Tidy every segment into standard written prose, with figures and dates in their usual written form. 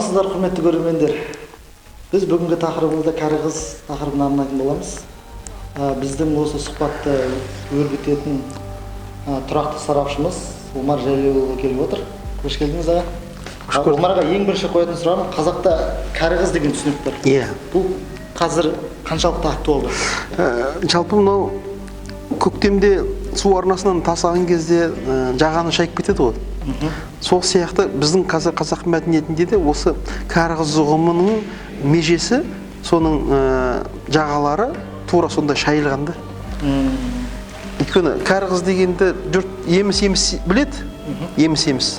Саламатсыздар, құрметті көрермендер. Біз бүгінгі тақырыбымызда кәрі қыз тақырыбына арнайтын боламыз. Біздің осы сұхбатты өрбітетін тұрақты сарапшымыз Омар Жәлеуұлы келіп отыр. Қош келдіңіз аға. Омарға ең бірінші қоятын сұрағым, қазақта кәрі қыз деген түсінік бар. Иә. Бұл қазір қаншалықты актуалды? Жалпы мынау көктемде су арнасынан тасыған кезде жағаны шайып кетеді ғой. Сол сияқты біздің қазақ мәдениетінде де осы кәрі қыз ұғымының межесі, соның жағалары тура сондай шайылғанды. Өйткені кәрі қыз дегенді жұрт еміс-еміс біледі, еміс-еміс.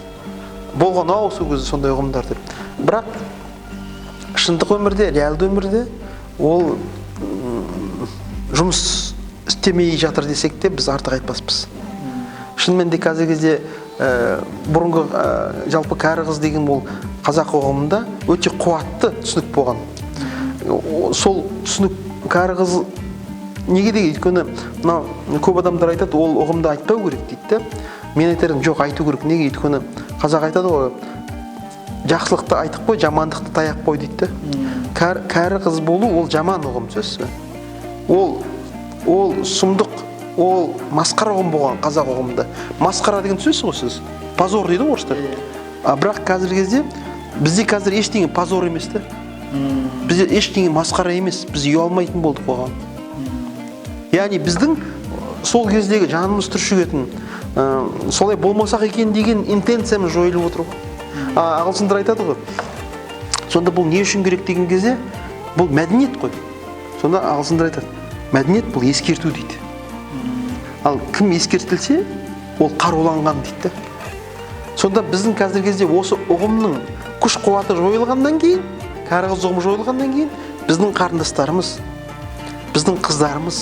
Болған осы көзі сондай ұғымдар деп. Бірақ шындық өмірде, реалды өмірде ол жұмыс істемей жатыр десек те біз артық айтпаспыз. Шынымен де қазір кезде бұрынғы жалпы кәрі қыз деген ол қазақ ұғымында өте қуатты түсінік болған. Сол түсінік кәрі қыз неге деген, өйткені мынау көп адамдар айтады, ол ұғымды айтпау керек дейді. Мен айтарым, жоқ, айту керек. Неге? Өйткені қазақ айтады ғой, жақсылықты айтып қой, жамандықты таяқ қой дейді. Кәрі қыз болу ол жаман ұғым сөз. Ол сұмдық, ол масқара ұғым болған қазақ ұғымында. Масқара деген сөз ғой сіз. Позор дейді орыстар. Бірақ қазіргі кезде бізде қазір ештеңе позор емес те. Бізде ештеңе масқара емес. Біз ұялмайтын болдық оған. Яғни біздің сол кездегі жанымыз түршігетін, солай болмасақ екен деген интенциямыз жойылып отыр ғой. Ағылшындар айтады ғой. Сонда бұл не үшін керек деген кезде, бұл мәдениет қой. Сонда ағылшындар айтады, мәдениет бұл ескерту дейді. Ал кім ескертілсе, ол қаруланған дейді. Сонда біздің қазіргі кезде осы ұғымның күш қуаты жойылғаннан кейін, кәрі қыз ұғымы жойылғаннан кейін, біздің қарындастарымыз, біздің қыздарымыз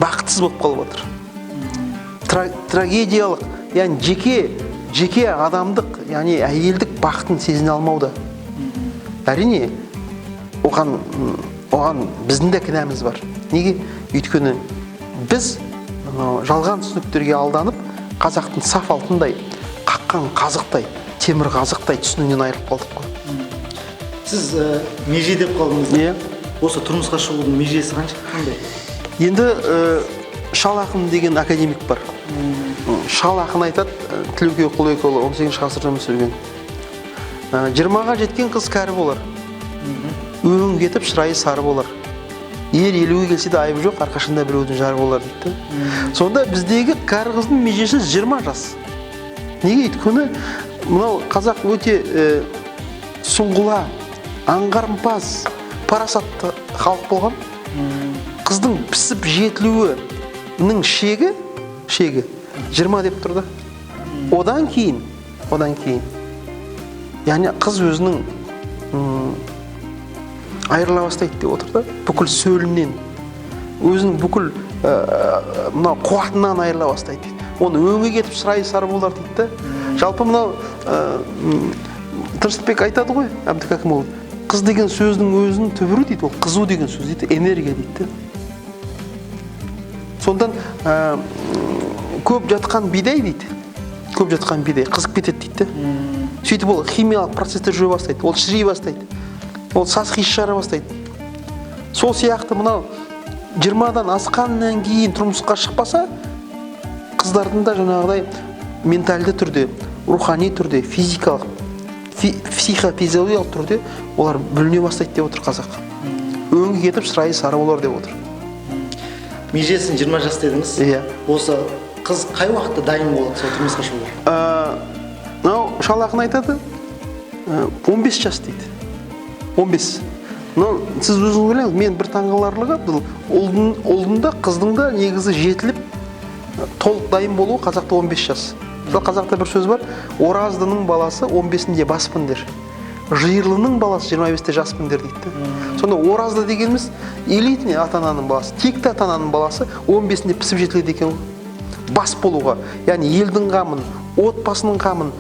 бақытсыз болып қалып отыр. Трагедиялық, яғни жеке адамдық, яғни әйелдік бақытын сезіне алмауда. Әрине, оған біздің де кінәміз бар. Неге? Өйткені біз жалған түсініктерге алданып, қазақтың саф алтындай, қаққан қазықтай, темір қазықтай түсінігінен айырылып қалдық қой. Сіз меже деп қалдыңыз. Иә. Осы тұрмысқа шығудың межесі қандай? Енді Шал ақын деген академик бар. Шал ақын айтады, Тілеуке Құлекұлы 18 ғасырда өмір сүрген. 20-ға жеткен қыз кәрі болар. Өң кетіп, шырайы сары болар. Ер 50-ге келсе де айыбы жоқ, арқашында біреудің жары болар дейді. Сонда біздегі кәрі қыздың межесі 20 жас. Неге? Өйткені мынау қазақ өте сұңғыла, аңғарымпаз, парасатты халық болған. Қыздың пісіп жетілуінің шегі 20 деп тұрды. Одан кейін, яғни қыз өзінің айырыла бастайды деп отырды. Бүкіл сөлінен, өзінің бүкіл қуатынан айырыла бастайды. Оны өңі кетіп шырайы сары болар дейді. Жалпы мынау Тырысбек айтады ғой, Әбдікәкімұлы, қыз деген сөздің өзінің түбірі дейді, ол қызу деген сөз дейді, энергия дейді. Сондан көп жатқан бидай дейді, қызып кетеді дейді. Сөйтіп ол химиялық процестер жүре бастайды, ол шірей бастайды, ол сасық иіс шығара бастайды. Сол сияқты мынау 20-дан асқаннан кейін тұрмысқа шықпаса, қыздардың да жаңағыдай ментальды түрде, рухани түрде, физикалық, психофизиологиялық түрде олар бүліне бастайды деп отыр қазақ. Өңі кетіп, шырайы сары болар деп отыр. Межесін 20 жас дедіңіз. Иә. Осы қыз қай уақытта дайын болады сол тұрмысқа шығуға? Шал ақын айтады, 15 жас дейді. 15. Сіз өзіңіз біліңіз, мен бір таңғаларлығы, ұлдың да, қыздың да негізі жетіліп, толық дайын болуы қазақта 15 жас. Қазақта бір сөз бар, ораздының баласы 15-інде баспын дер. Жиырлының баласы 25-те жаспын дер дейді. Сонда оразды дегеніміз элитный ата-ананың баласы, текті ата-ананың баласы 15-інде пісіп жетіледі екен. Бас болуға, яғни елдің қамын, отбасының қамын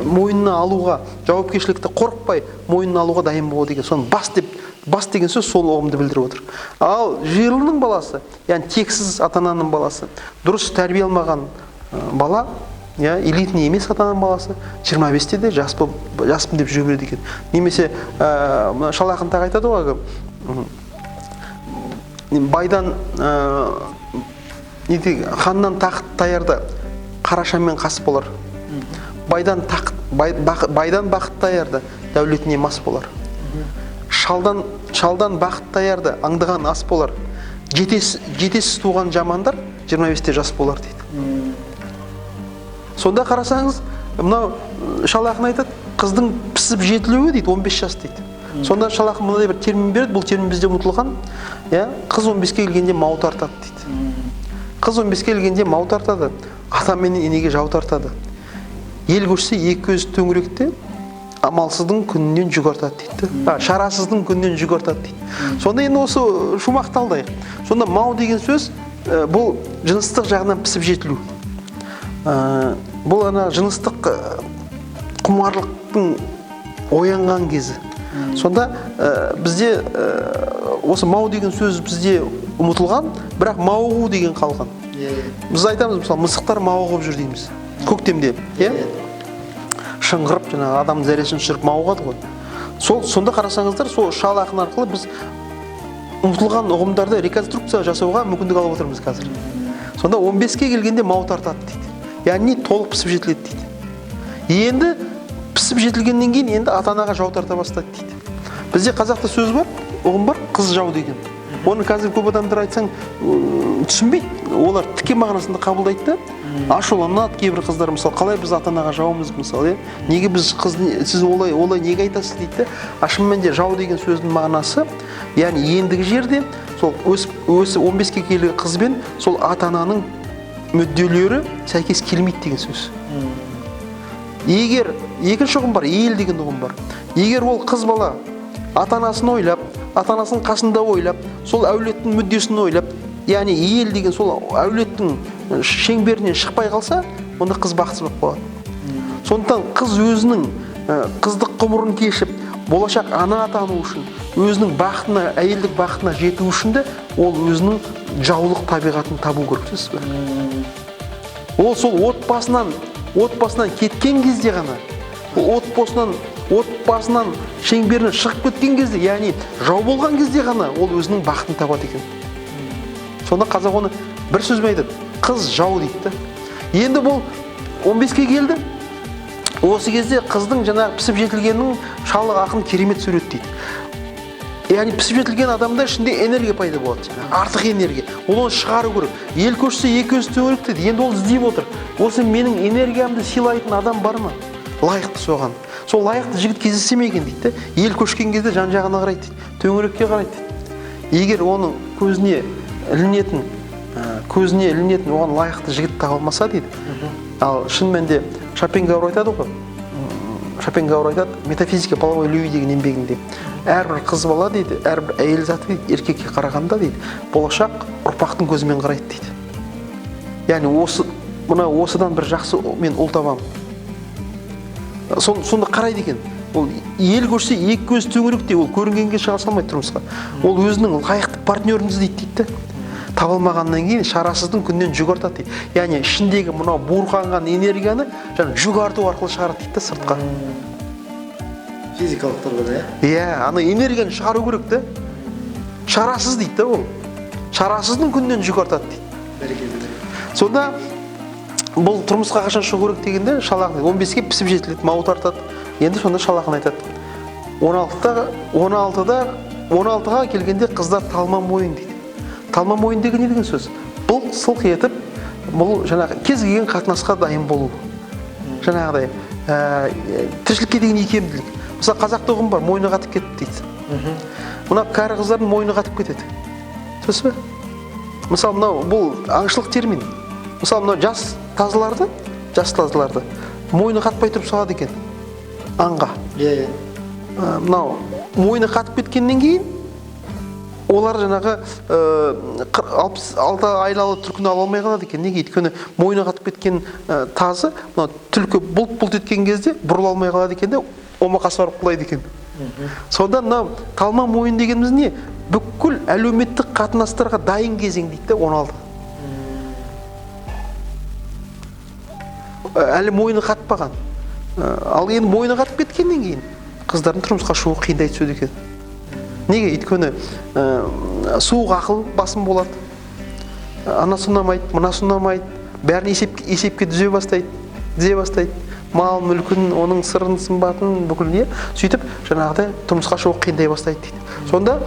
мойнына алуға, жауапкершілікті қорықпай мойнына алуға дайын болу деген. Соны бас деген сөз сол ұғымды білдіріп отыр. Ал жиырлының баласы, яғни тексіз ата-ананың баласы, дұрыс тәрбие алмаған бала элитный емес ата-ананың баласы 25-те де жаспын деп жүре береді екен. Немесе мына Шал Ақын айтады ғой, байдан ханнан тақт таярда қарашамен қас болар. Байдан бақыт таярда дәулетіне мас болар. Шалдан бақыт таярда аңдыған ас болар. Жетесіз туған жамандар 25-те жас болар дейді. Сонда қарасаңыз, мынау Шал Ақын айтады, қыздың пісіп жетілуі дейді 15 жас дейді. Сонда Шал Ақын мынандай бір термин береді, бұл термин бізде ұмытылған. Қыз 15-ке келгенде мау тартады дейді. Қыз 15-ке келгенде мау тартады, ата мен енеге жау тартады. Ел көшсе екі көз төңіректе, амалсыздың күнінен жүк артады дейді. Шарасыздың күнінен жүк артады дейді. Сонда енді осы шумақты алдайық. Сонда мау деген сөз бұл жыныстық жағынан пісіп жетілу. Бұл жыныстық құмарлықтың оянған кезі. Сонда бізде осы мау деген сөз бізде ұмытылған, бірақ мауығу деген қалған. Біз айтамыз, мысалы, мысықтар мауығып жүр дейміз. Көктемде, шыңғырып, адам зәресін шырып мауығады ғой. Сонда қарасаңыздар, сол Шал Ақын арқылы біз ұмытылған ұғымдарды реконструкция жасауға мүмкіндік алып отырмыз қазір. Сонда 15-ке келгенде мау тартады дейді. Яғни толық пісіп жетіледі дейді. Енді пісіп жетілгеннен кейін енді ата-анаға жау тарта бастайды дейді. Бізде қазақта сөз бар, ұғым бар, қыз жау деген. Оны қазір көп адамдар айтсаң түсінбейді. Олар тіке мағынасында қабылдайды да. Ашуланады кейбір қыздар, мысалы, қалай біз ата-анаға жауымыз, мысалы, неге біз сіз олай неге айтасыз дейді. Шынымен жау деген сөздің мағынасы, яғни ендігі жерде сол өсі 15-ке келген қызбен сол ата-ананың мүдделері сәйкес келмейді деген сөз. Егер екінші ұғым бар, ел деген ұғым бар. Егер ол қыз бала ата-анасын ойлап, ата-анасының қасында ойлап, сол әулеттің мүддесін ойлап, яғни ел деген сол әулеттің шеңберінен шықпай қалса, онда қыз бақытсыз болып қалады. Сондықтан қыз өзінің қыздық ғұмырын кешіп, болашақ ана атану үшін, өзінің бақытына, әйелдік бақытына жету үшін де ол өзінің жаулық табиғатын табу керек. Ол сол отбасынан кеткен кезде ғана, отбасынан шеңберінен шығып кеткен кезде, яғни жау болған кезде ғана ол өзінің бақытын табады екен. Сонда қазақ оны бір сөзбен айтады, қыз жау дейді. Енді бұл 15-ке келді. Осы кезде қыздың жаңағы пісіп жетілгеннің Шал Ақын керемет сурет дейді. Яғни пісіп жетілген адамда ішінде энергия пайда болады, артық энергия. Ол оны шығару керек. Ел көшсе екі көз төңірек дейді. Енді ол іздеп отыр. Осы менің энергиямды сыйлайтын адам бар ма? Лайықты соған. Сол лайықты жігіт кездесе ме екен дейді. Ел көшкен кезде жан-жағына қарайды дейді. Төңірекке қарайды дейді. Егер оның көзіне ілінетін, оған лайықты жігіт таба алмаса дейді. Ал шынымен де Шопенгауэр айтады ғой. Шопенгауэр айтады, метафизика половой любви деген еңбегінде. Әрбір қыз бала дейді, әрбір әйел заты дейді, еркекке қарағанда дейді, болашақ ұрпақтың көзімен қарайды дейді. Яғни осыдан бір жақсы мен ұл табамын. Сонда қарайды екен. Ол ел көрсе екі көз төңіректе, ол көрінгенге шыға салмайды тұрмысқа. Ол өзінің лайықты партнерін іздейді дейді. Таба алмағаннан кейін шарасыздың күннен жүк артады дейді. Яғни ішіндегі мынау буырқанған энергияны жүк арту арқылы шығарады дейді сыртқа. Физикалық тұрғыда, ана энергияны шығару керек та. Шарасыз дейді ол. Шарасыздың күннен жүк артады дейді. Сонда бұл тұрмысқа қашан шығу керек дегенде Шал Ақын 15-ке пісіп жетіледі, мау тартады. Енді сонда Шал Ақын айтады, 16-ға келгенде қыздар талман бойын дейді. Талман бойын деген не деген сөз? Бұл сылқ етіп, бұл жаңағы кез келген қатынасқа дайын болу. Жаңағыдай тіршілікке деген икемділік. Мысалы, қазақта ұғым бар, мойны қатып кетті дейді. Мына кәрі қыздардың мойны қатып кетеді. Сөз бе? Мысалы, мынау бұл аңшылық термин. Мысалы, мынау жас тазыларды мойны қатпай тұрып салады екен аңға. Мынау мойны қатып кеткеннен кейін олар жаңағы 66 айлалы түлкіні ала алмай қалады екен. Неге? Өйткені мойны қатып кеткен тазы мынау түлкі бұлт еткен кезде бұрыла алмай қалады екен де омақасы барып құлайды екен. Сонда мынау талма мойын дегеніміз не? Бүкіл әлеуметтік қатынастарға дайын кезең дейді, 16. әлі мойны қатпаған. Ал енді мойны қатып кеткеннен кейін қыздардың тұрмысқа шығуы қиындай түседі екен. Неге? Өйткені суық ақыл басым болады. Анасы ұнамайды, мынасы ұнамайды, бәрін есепке түзе бастайды. Мал, мүлкін, оның сырын, сымбатын бүкіл не? Сөйтіп, жаңағыдай тұрмысқа шығу қиындай бастайды дейді. Сонда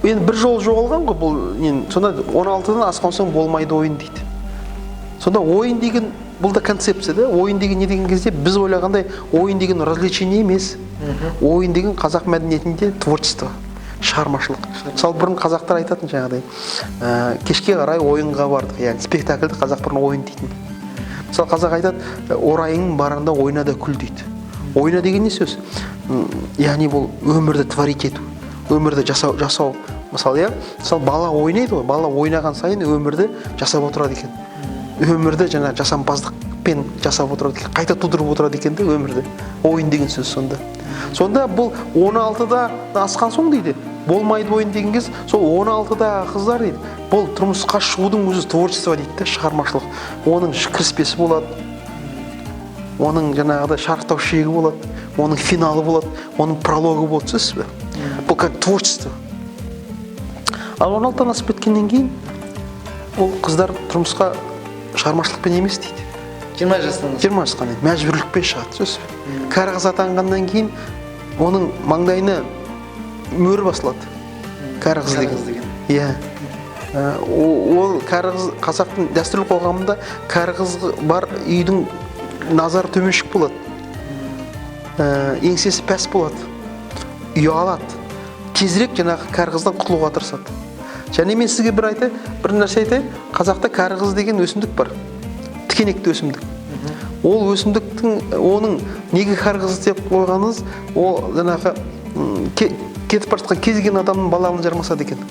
енді бір жол жоғалған ғой бұл, сонда 16-дан асқан соң болмайды ойын дейді. Сонда ойын деген бұл да концепция, да? Ойын деген не деген кезде біз ойлағандай ойын деген развлечение емес. Ойын деген қазақ мәдениетінде творчество, шығармашылық. Мысалы бұрын қазақтар айтатын жаңағыдай, кешке қарай ойынға бардық, яғни спектакльді қазақ бұрын ойын дейтін. Мысалы қазақ айтады, орайың барында ойна да күл дейді. Ойна деген не сөз? Яғни бұл өмірді творить ету, өмірді жасау. Мысалы, бала ойнайды ғой, бала ойнаған сайын өмірді жасап отырады екен. Өмірді жаңа жасампаздықпен жасап отырады екен, қайта тудырып отырады екен де өмірді. Ойын деген сөз сонда. Сонда бұл 16-да асқан соң дейді, болмайды ойын деген кез, сол 16-да қыздар дейді, бұл тұрмысқа шығудың өзі творчество дейді, шығармашылық. Оның кіріспесі болады, оның жаңағыда шарықтау шегі болады, оның финалы болады, оның прологы болады, сөзсіз бе? Бұл как творчество. Ал 16-тан асып кеткеннен кейін ол қыздар тұрмысқа шығармашылықпен емес дейді. 20 жастан. 20 жасқа мәжбүрлікпен шығады, сөзсіз бе? Кәрі қыз атанғаннан кейін оның маңдайына мөр басылады. Кәрі қыз деген. Иә. Ол кәрі қыз, қазақтың дәстүрлі қоғамында кәрі қыз бар үйдің назары төменшік болады. Еңсесі пәс болады. Ұялады. Тезірек жаңағы кәрі қыздан құтылуға тырысады. Және мен сізге бір нәрсе айтайын, қазақта кәрі қыз деген өсімдік бар. Тікенекті өсімдік. Ол өсімдіктің, оның неге кәрі қыз деп қойғаныңыз, ол жаңағы кетіп бара жатқан кез келген адамның балағын жармасады екен.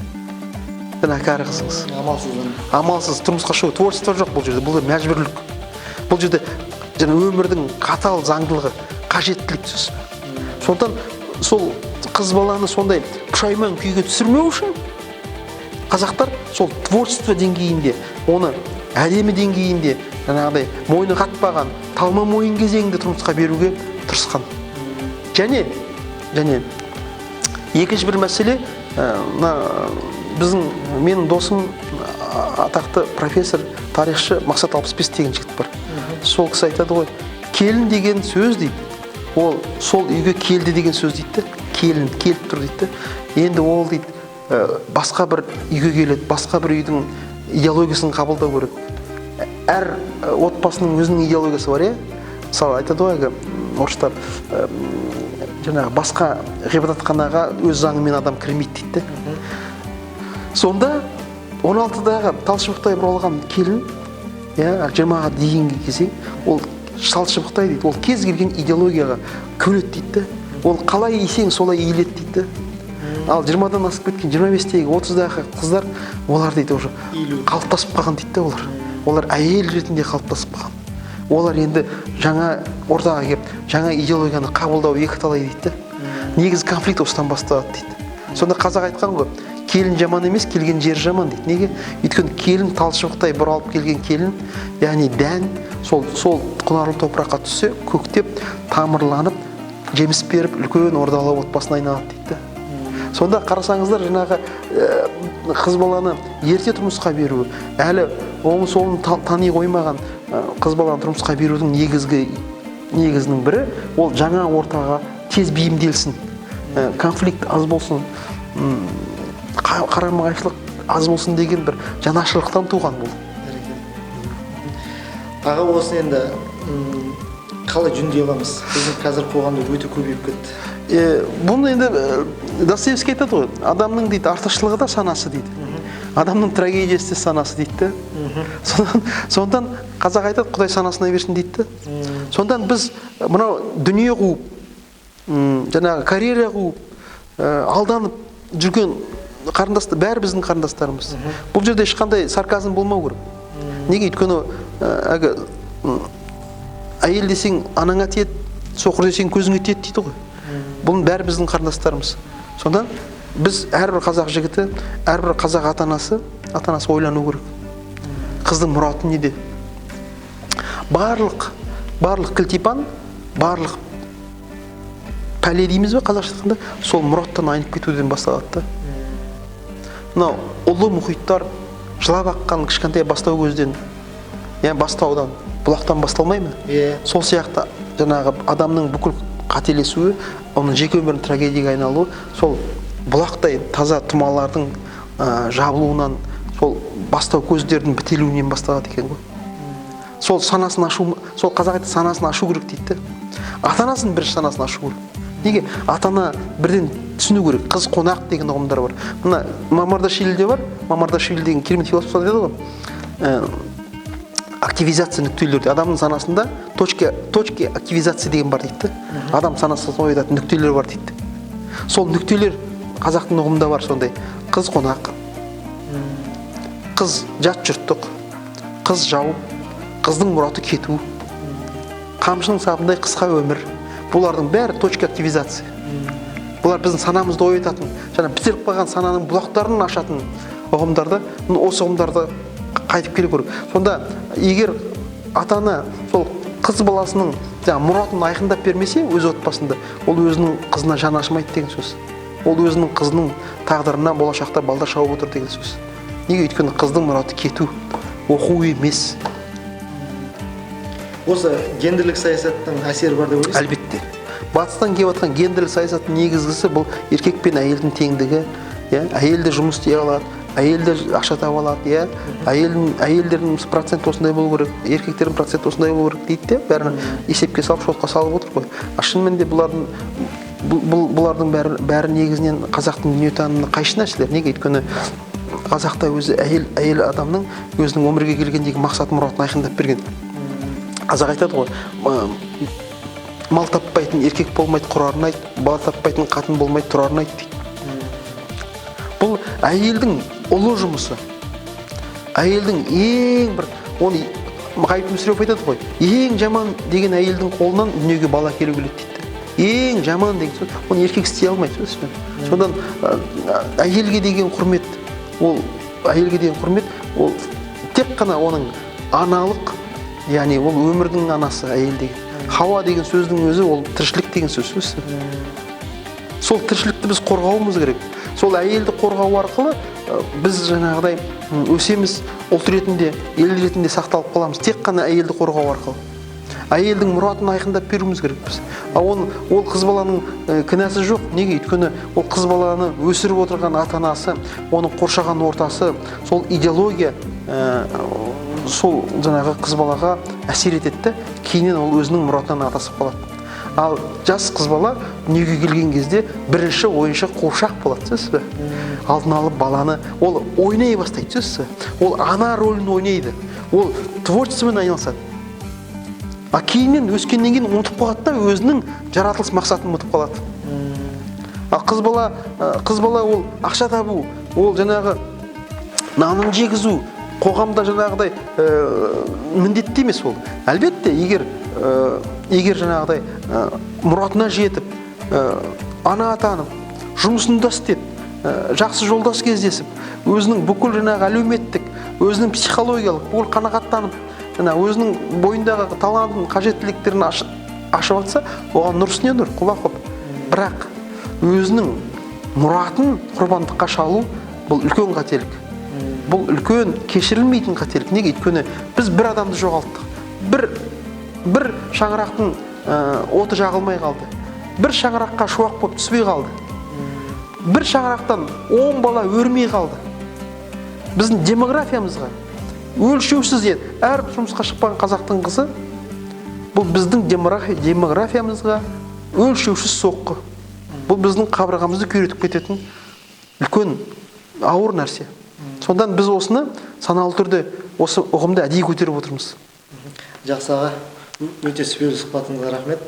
Жаңағы кәрі қызыңыз. Амалсыз тұрмысқа шығу, творчество жоқ бұл жерде, бұл мәжбүрлік. Бұл жерде жаңа өмірдің қатал заңдылығы, қажеттілік сөз. Сондықтан сол қыз баланы сондай пұшайман күйге түсірмеу үшін қазақтар сол творчество деңгейінде, оны әдемі деңгейінде, жаңағыдай мойны қатпаған, талма мойын кезеңінде тұрмысқа беруге тырысқан. Және екінші бір мәселе, менің досым атақты профессор, тарихшы Мақсат 65 деген жігіт бар. Сол кісі айтады ғой, келін деген сөз дейді, ол сол үйге келді деген сөз дейді, келін келіп тұр дейді. Енді ол дейді, басқа бір үйге келеді, басқа бір үйдің идеологиясын қабылдау керек. Әр отбасының өзінің идеологиясы бар, мысалы айтады ғой, орыстар жаңағы басқа ғибадатханаға өз заңымен адам кірмейді дейді. Сонда 16-дағы талшыбықтай бұралған келін, 20-ға дейінгі кезең, ол талшыбықтай дейді, ол кез келген идеологияға көнеді дейді. Ол қалай есең солай иіледі дейді. Ал 20-дан асып кеткен 25-тегі 30-дағы қыздар, олар дейді уже қалыптасып қалған дейді. Олар әйел ретінде қалыптасып қалған. Олар енді жаңа ортаға келіп, жаңа идеологияны қабылдау екіталай дейді. Негізі конфликт осыдан басталады дейді. Сонда қазақ айтқан ғой, келін жаман емес, келген жер жаман дейді. Неге? Өйткені келін талшыбықтай бұралып келген келін, яғни дән сол құнарлы топыраққа түссе, көктеп, тамырланып, жеміс беріп, үлкен ордалы отбасына айналады дейді. Сонда қарасаңыздар, жаңағы қыз баланы ерте тұрмысқа беру, әлі оң солын тани қоймаған қыз баланы тұрмысқа берудің негізінің бірі, ол жаңа ортаға тез бейімделсін, конфликт аз болсын, қарама-қайшылық аз болсын деген бір жанашырлықтан туған бұл. Аға, осы енді қалай жөндей аламыз? Біздің қазір қоғамда өте көбейіп кетті. Бұны енді Достоевский айтады ғой, адамның дейді артықшылығы да санасы дейді. Адамның трагедиясы санасы дейді. Сондан қазақ айтады, Құдай санасына берсін дейді. Сондан біз мынау дүние қуып, жаңағы карьера қуып, алданып жүрген қарындастар, бәрі біздің қарындастарымыз. Бұл жерде ешқандай сарказм болмау керек. Неге? Өйткені әйел десең анаңа тиеді, соқыр десең көзіңе тиеді дейді ғой. Бұның бәрі біздің қарындастарымыз. Сонда біз әрбір қазақ жігіті, әрбір қазақ атанасы ойлану керек. Қыздың мұраты неде? барлық кілтипан, барлық пәле дейміз бе қазақша айтқанда, сол мұраттан айнып кетуден басталады да. Мынау ұлы мұхиттар жылап аққан кішкентай бастау көзден, бастаудан, бұлақтан басталмай ма? Сол сияқты жаңағы адамның бүкіл қателесуі, оның жеке өмірінің трагедияға айналуы, сол бұлақтай таза тұмалардың жабылуынан, сол бастау көздердің бітелуінен басталады екен ғой. Сол санасын ашу, сол қазақ айтты, санасын ашу керек дейді. Ата-анасын бірінші санасын ашу керек. Неге? Ата-ана бірден түсіну керек. Қыз қонақ деген ұғымдар бар. Мына Мамардашвилиде бар. Мамардашвили деген керемет философ деді ғой. Активизация нүктелерде адамның санасында точки активизация деген бар дейді. Адам санасына оятатын нүктелер бар дейді. Сол нүктелер қазақтың ұғымында бар сондай. Қыз қонақ, қыз жат жұрттық, қыз жау, қыздың мұраты кету, қамшының сабындай қысқа өмір. Бұлардың бәрі точка активизация. Бұлар біздің санамызды оятатын, жаңа бітеліп қалған сананың бұлақтарын ашатын ұғымдарды, осы ұғымдарды қайтып келу керек. Сонда егер ата-ана сол қыз баласының мұратын айқындап бермесе өз отбасында, ол өзінің қызына жаны ашымайды деген сөз. Ол өзінің қызының тағдырына болашақта балда шауып отыр деген сөз. Неге? Өйткені қыздың мұраты кету, оқу емес. Осы гендерлік саясаттың әсері бар деп ойлайсыз? Әлбетте. Батыстан келіп жатқан гендерлік саясаттың негізгісі бұл еркек пен әйелдің теңдігі. Әйел де жұмыс істей алады, әйел де ақша таба алады, әйелдердің процент осындай болу керек, еркектердің процент осындай болу керек дейді де, бәрін есепке салып, шотқа салып отыр ғой. Шынымен де бұлардың бәрі негізінен қазақтың дүниетанымына қайшы нәрселер. Неге? Өйткені қазақта өзі әйел адамның өзінің өмірге келгендегі мақсат мұратын айқындап берген. Қазақ айтады ғой, мал таппайтын еркек болмайды, құрарын айт, бала таппайтын қатын болмайды, тұрарын айт дейді. Бұл әйелдің ұлы жұмысы. Әйелдің ең бір, оны Ғайып Мүсірепов айтады ғой, ең жаман деген әйелдің қолынан дүниеге бала келу келеді дейді. Ең жаман деген сөз, оны еркек істей алмайды. Содан әйелге деген құрмет, ол тек қана оның аналық, яғни ол өмірдің анасы әйел деген. Хауа деген сөздің өзі ол тіршілік деген сөз. Сол тіршілікті біз қорғауымыз керек. Сол әйелді қорғау арқылы біз жаңағыдай өсеміз, ұлт ретінде, ел ретінде сақталып қаламыз. Тек қана әйелді қорғау арқылы. Әйелдің мұратын айқындап беруіміз керек біз. Ол қыз баланың кінәсі жоқ. Неге? Өйткені ол қыз баланы өсіріп отырған ата-анасы, оның қоршаған ортасы, сол идеология сол жаңағы қыз балаға әсер етеді, кейіннен ол өзінің мұратынан адасып қалады. Ал жас қыз бала дүниеге келген кезде бірінші ойыншық қуыршақ болады, сөзсіз бе? Алдын алып баланы, ол ойнай бастайды, сөзсіз. Ол ана рөлін ойнайды. Ол творчествомен айналысады. А кейіннен өскеннен кейін ұмытып қалады да, өзінің жаратылыс мақсатын ұмытып қалады. Ал қыз бала ол ақша табу, ол жаңағы нанын жегізу, қоғамда жаңағыдай міндетті емес ол. Әлбетте, егер жаңағыдай мұратына жетіп, ана атанып, жұмысында істеп, жақсы жолдас кездесіп, өзінің бүкіл жаңағы әлеуметтік, өзінің психологиялық, бүкіл қанағаттанып, өзінің бойындағы талантын, қажеттіліктерін ашып атса, оған нұр үстіне нұр, құба құп. Бірақ өзінің мұратын құрбандыққа шалу бұл үлкен қателік. Бұл үлкен кешірілмейтін қателік. Неге? Өйткені біз бір адамды жоғалттық. Бір шаңырақтың оты жағылмай қалды. Бір шаңыраққа шуақ болып түспей қалды. Бір шаңырақтан 10 бала өрмей қалды. Біздің демографиямызға өлшеусіз әр жұмысқа шықпаған қазақтың қызы, бұл біздің демографиямызға өлшеусіз соққы. Бұл біздің қабырғамызды күйретіп кететін үлкен ауыр нәрсе. Сондан біз осыны саналы түрде осы ұғымды әдейі көтеріп отырмыз. Жақсы аға, өте сүбелі сұхбатыңызға рахмет.